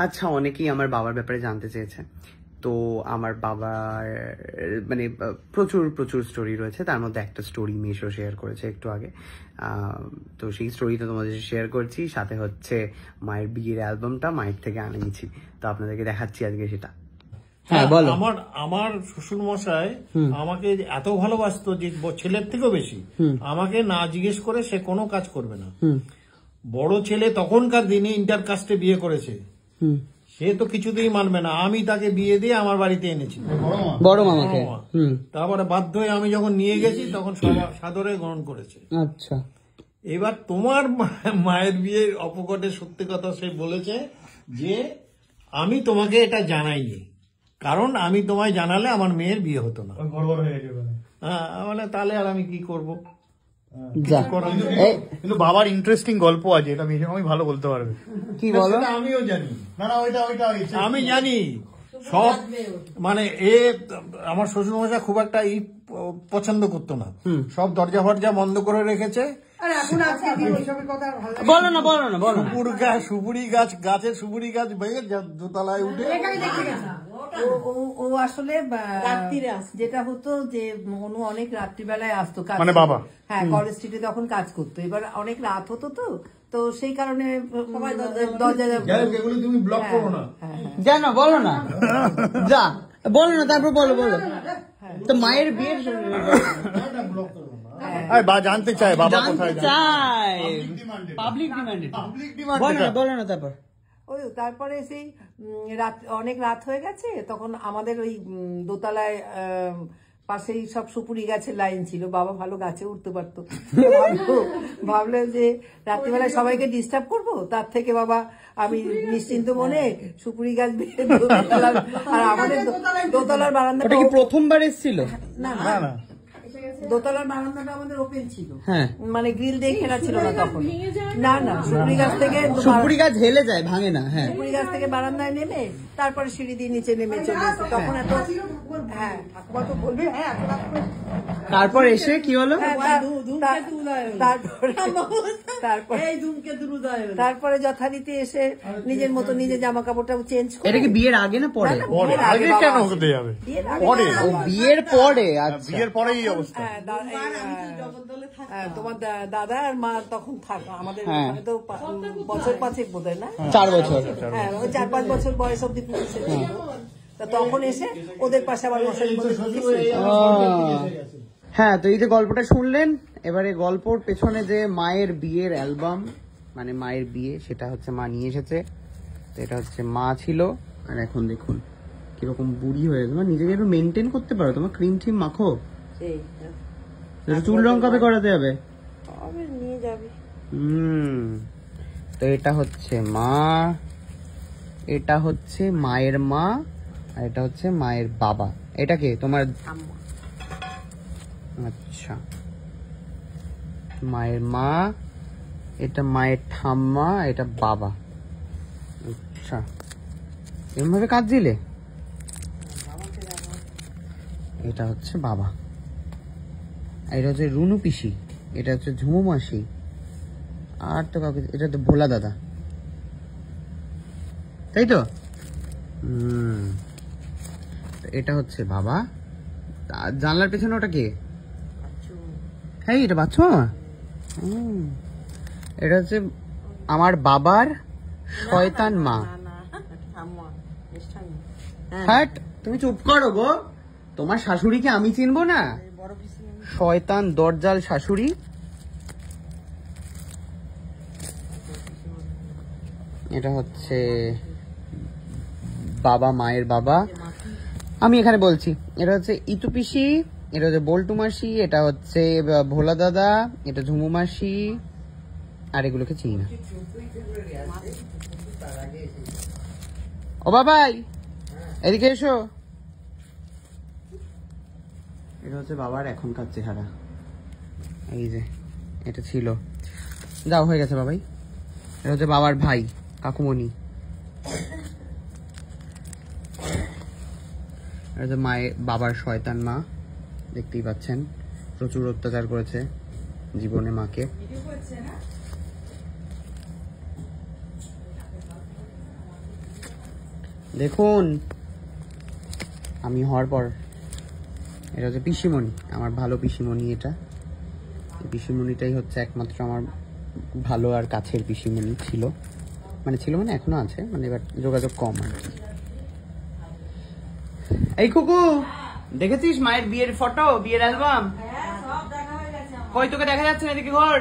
আচ্ছা, অনেকেই আমার বাবার ব্যাপারে জানতে চেয়েছে। তো আমার বাবার মানে প্রচুর প্রচুর স্টোরি রয়েছে, তার মধ্যে একটা স্টোরি মিশো শেয়ার করেছে একটু আগে। তো সেই স্টোরিটা তোমাদের শেয়ার করছি, সাথে হচ্ছে মায়ের বিয়ের অ্যালবামটা মায়ের থেকে আনিয়েছি, তো আপনাদেরকে দেখাচ্ছি আজকে সেটা। হ্যাঁ বলো। আমার শ্বশুর মশাই আমাকে এত ভালোবাসতো যে ছেলের থেকেও বেশি, আমাকে না জিজ্ঞেস করে সে কোনো কাজ করবে না। বড় ছেলে তখনকার দিনে ইন্টার কাস্টে বিয়ে করেছে, সে তো কিছুতেই মানবে না, আমি তাকে বিয়ে দিয়ে আমার বাড়িতে এনেছি, বড় মামাকে। তারপরে বাধ্য হয়ে আমি যখন নিয়ে গেছি তখন সাদরে গ্রহণ করেছে। আচ্ছা, এবার তোমার মায়ের বিয়ের অপকটে সত্যি কথা সে বলেছে যে আমি তোমাকে এটা জানাইনি, কারণ আমি তোমায় জানালে আমার মেয়ের বিয়ে হতো না। হ্যাঁ, মানে তাহলে আর আমি কি করবো? কিন্তু বাবার ইন্টারেস্টিং গল্প আছে, এটা আমি ভালো বলতে পারবে। কি বলো? আমিও জানি, না না ওইটা আমি জানি সব। মানে আমার শ্বশুরমশাই খুব একটা পছন্দ করতো না, সব দরজা ফরজা বন্ধ করে রেখেছে। বলো না সুপুরি গাছ, গাছের সুপুরি গাছ ভেঙে দোতলায় উঠে ও আসলে যেটা হতো যে অনু অনেক রাত্রিবেলায় আসতো, মানে বাবা হ্যাঁ কলেজ স্ট্রিটে তখন কাজ করতো। এবার অনেক রাত হতো তো সেই কারণে দরজা তুমি ব্লক করো না, জানো, বলো না, যা বলো না, তারপর বলো তো মায়ের বিয়ে জানতে চায় বাবা কোথায় চায়, পাবলিক ডিমান্ড, বলো না তারপর। ওই তারপরে সেই অনেক রাত হয়ে গেছে, তখন আমাদের ওই দোতলায় পাশেই সব সুপুরি গাছের লাইন ছিল, বাবা ভালো গাছে উঠতে পারতো। ভাবলেন যে রাত্রিবেলায় সবাইকে ডিস্টার্ব করবো, তার থেকে বাবা আমি নিশ্চিন্ত মনে সুপুরি গাছ আর আমাদের দোতলার বারান্দাটা কি প্রথমবার এসেছিল? না না, দোতলার বারান্দাটা আমাদের ওপেন ছিল, হ্যাঁ মানে গ্রিল দিয়ে ঘেরা ছিল না তখন। না সুপুরি গাছ থেকে, সুপুরি গাছ হেলে যায়, ভাঙে না। হ্যাঁ, সুপুরি গাছ থেকে বারান্দায় নেমে তারপরে সিঁড়ি দিয়ে নিচে নেমে চলে এসে তখন এত, হ্যাঁ কত বলবে, হ্যাঁ তারপর এসে কি হলো? তারপরে যথারীতি এসে নিজের মতো নিজে জামা কাপড়টা চেঞ্জ করে। এটা কি বিয়ের আগে না পরে? কেন হতে যাবে? বিয়ের পরে। বিয়ের পরে এই অবস্থা। তোমার দাদা আর মা তখন থাকা আমাদের তো বছর 5 বোধ হয়, না 4 বছর, হ্যাঁ ওই 4-5 বছর বয়স অব্দি পুলিশে ছিল। তখন এসে ওদের পাশে আবার মশারি। হ্যাঁ, তো এই যে গল্পটা শুনলেন, এবারে গল্পর পেছনে যে মায়ের বিয়ের অ্যালবাম, মানে মায়ের বিয়ে, সেটা হচ্ছে মা নিয়ে এসেছে। তো এটা হচ্ছে মা ছিল, আর এখন দেখুন কিরকম বুড়ি হয়ে গেছে। নিজেকে একটু মেনটেন করতে পারো, তোমার ক্রিম ট্রিম মাখো, চুল রং কবে করাতে হবে? নিয়ে যাবে। তো এটা হচ্ছে মা, এটা হচ্ছে মায়ের মা, আর এটা হচ্ছে মায়ের বাবা। এটা কে? তোমার? আচ্ছা, মায়ের মা, এটা মায়ের ঠাম্মা, এটা বাবা। আচ্ছা, এরকম ভাবে কাজ দিলে। এটা হচ্ছে বাবা, এটা হচ্ছে রুনু পিসি, এটা হচ্ছে ঝুমু মাসি, আর তো কাউকে, এটা তো ভোলা দাদা, তাই তো? এটা হচ্ছে বাবা। জানলার পেছনে ওটা কে? হ্যাঁ, এটা বাচ্চা মামা। এটা হচ্ছে আমার বাবার শয়তান মা। হ্যাঁ, তুমি চুপ করো গো, তোমার শাশুড়িকে আমি চিনবো না? শয়তান দরজাল শাশুড়ি। এটা হচ্ছে বাবা, মায়ের বাবা। আমি এখানে বলছি, এটা হচ্ছে ইতু পিসি, এটা হচ্ছে বল্টু মাসি, এটা হচ্ছে ভোলা দাদা, এটা ঝুমু মাসি, আর এগুলোকে চিনি না। ও বাবাই, এদিকে এসো। এটা হচ্ছে বাবার এখনকার চেহারা, এই যে এটা ছিল, যাও হয়ে গেছে বাবাই। এটা হচ্ছে বাবার ভাই কাকুমণি। এটা হচ্ছে মায়ের বাবার শয়তান মা, দেখতেই পাচ্ছেন প্রচুর অত্যাচার করেছে জীবনে মাকে। দেখুন আমি হওয়ার পর এটা হচ্ছে পিসিমণি, আমার ভালো পিসিমণি। এটা এই পিসিমণিটাই হচ্ছে একমাত্র আমার ভালো আর কাছের পিসিমণি ছিল, মানে এখনো আছে, মানে এবার যোগাযোগ কম আর কি। এই কুকু দেখেছিস মায়ের বিয়ের ফটো, বিয়ের অ্যালবাম? কই তোকে দেখা যাচ্ছে না, এদিকে ঘর।